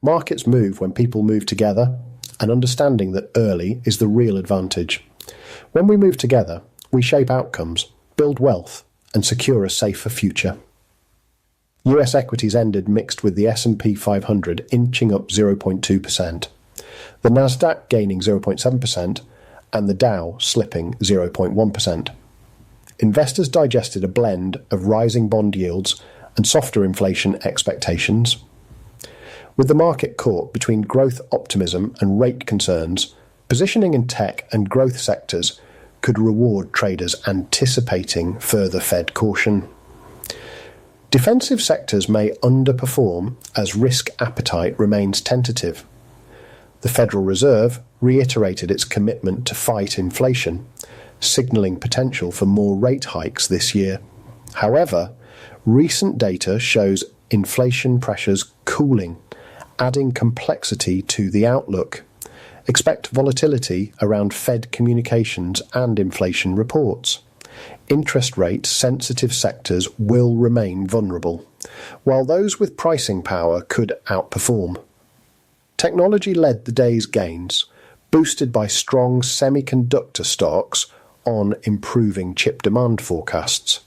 Markets move when people move together, and understanding that early is the real advantage. When we move together, we shape outcomes, build wealth, and secure a safer future. US equities ended mixed with the S&P 500 inching up 0.2%, the Nasdaq gaining 0.7%, and the Dow slipping 0.1%. Investors digested a blend of rising bond yields and softer inflation expectations. With the market caught between growth optimism and rate concerns, positioning in tech and growth sectors could reward traders anticipating further Fed caution. Defensive sectors may underperform as risk appetite remains tentative. The Federal Reserve reiterated its commitment to fight inflation, signalling potential for more rate hikes this year. However, recent data shows inflation pressures cooling, adding complexity to the outlook. Expect volatility around Fed communications and inflation reports. Interest rate-sensitive sectors will remain vulnerable, while those with pricing power could outperform. Technology led the day's gains, boosted by strong semiconductor stocks on improving chip demand forecasts.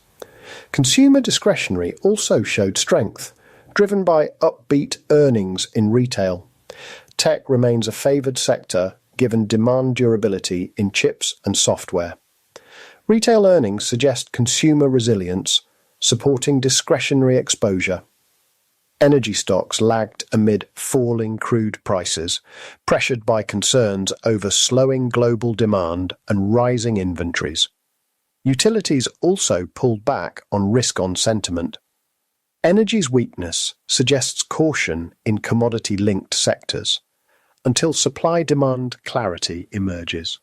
Consumer discretionary also showed strength, driven by upbeat earnings in retail. Tech remains a favoured sector given demand durability in chips and software. Retail earnings suggest consumer resilience, supporting discretionary exposure. Energy stocks lagged amid falling crude prices, pressured by concerns over slowing global demand and rising inventories. Utilities also pulled back on risk-on sentiment. Energy's weakness suggests caution in commodity-linked sectors until supply-demand clarity emerges.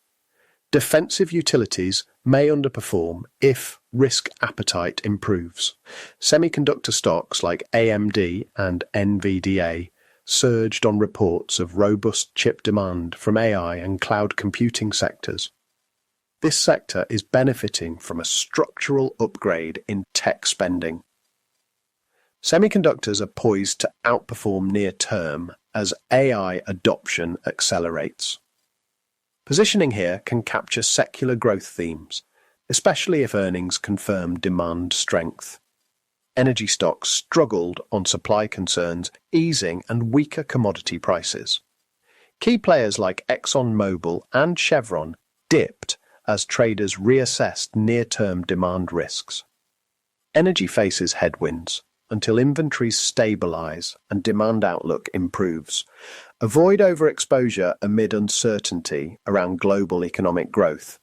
Defensive utilities may underperform if risk appetite improves. Semiconductor stocks like AMD and NVDA surged on reports of robust chip demand from AI and cloud computing sectors. This sector is benefiting from a structural upgrade in tech spending. Semiconductors are poised to outperform near term as AI adoption accelerates. Positioning here can capture secular growth themes, especially if earnings confirm demand strength. Energy stocks struggled on supply concerns, easing and weaker commodity prices. Key players like ExxonMobil and Chevron dipped as traders reassessed near-term demand risks. Energy faces headwinds until inventories stabilize and demand outlook improves. Avoid overexposure amid uncertainty around global economic growth.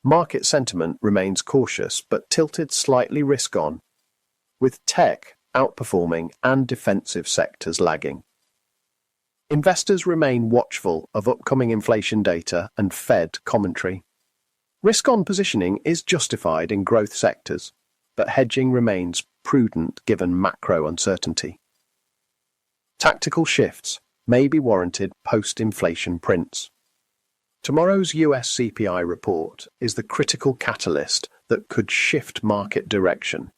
Market sentiment remains cautious but tilted slightly risk-on, with tech outperforming and defensive sectors lagging. Investors remain watchful of upcoming inflation data and Fed commentary. Risk-on positioning is justified in growth sectors, but hedging remains prudent given macro uncertainty. Tactical shifts may be warranted post-inflation prints. Tomorrow's US CPI report is the critical catalyst that could shift market direction.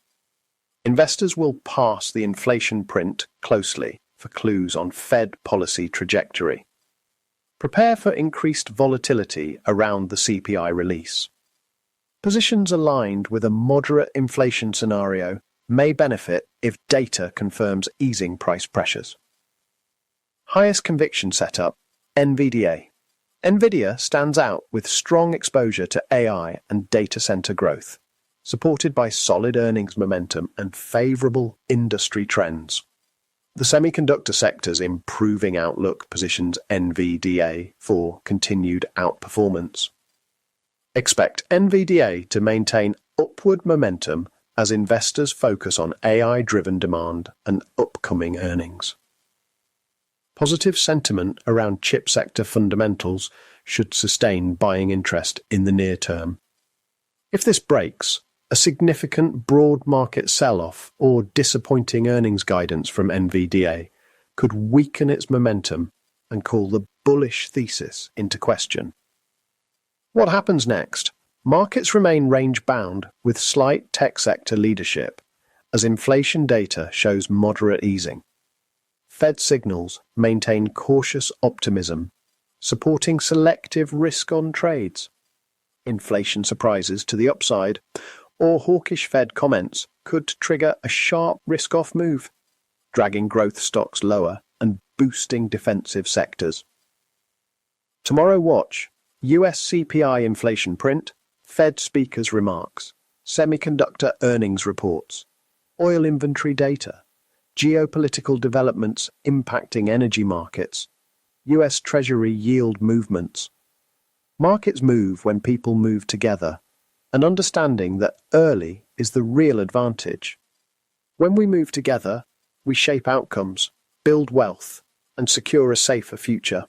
Investors will pass the inflation print closely for clues on Fed policy trajectory. Prepare for increased volatility around the CPI release. Positions aligned with a moderate inflation scenario may benefit if data confirms easing price pressures. Highest conviction setup, NVDA. NVIDIA stands out with strong exposure to AI and data center growth, supported by solid earnings momentum and favorable industry trends. The semiconductor sector's improving outlook positions NVDA for continued outperformance. Expect NVDA to maintain upward momentum as investors focus on AI-driven demand and upcoming earnings. Positive sentiment around chip sector fundamentals should sustain buying interest in the near term. If this breaks, a significant broad market sell-off or disappointing earnings guidance from NVDA could weaken its momentum and call the bullish thesis into question. What happens next? Markets remain range-bound with slight tech sector leadership as inflation data shows moderate easing. Fed signals maintain cautious optimism, supporting selective risk-on trades. Inflation surprises to the upside, or hawkish Fed comments could trigger a sharp risk-off move, dragging growth stocks lower and boosting defensive sectors. Tomorrow watch US CPI inflation print, Fed speakers' remarks, semiconductor earnings reports, oil inventory data, geopolitical developments impacting energy markets, US Treasury yield movements. Markets move when people move together, and understanding that early is the real advantage. When we move together, we shape outcomes, build wealth, and secure a safer future.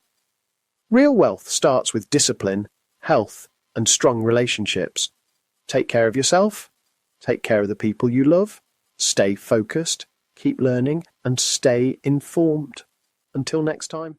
Real wealth starts with discipline, health, and strong relationships. Take care of yourself, take care of the people you love, stay focused, keep learning, and stay informed. Until next time.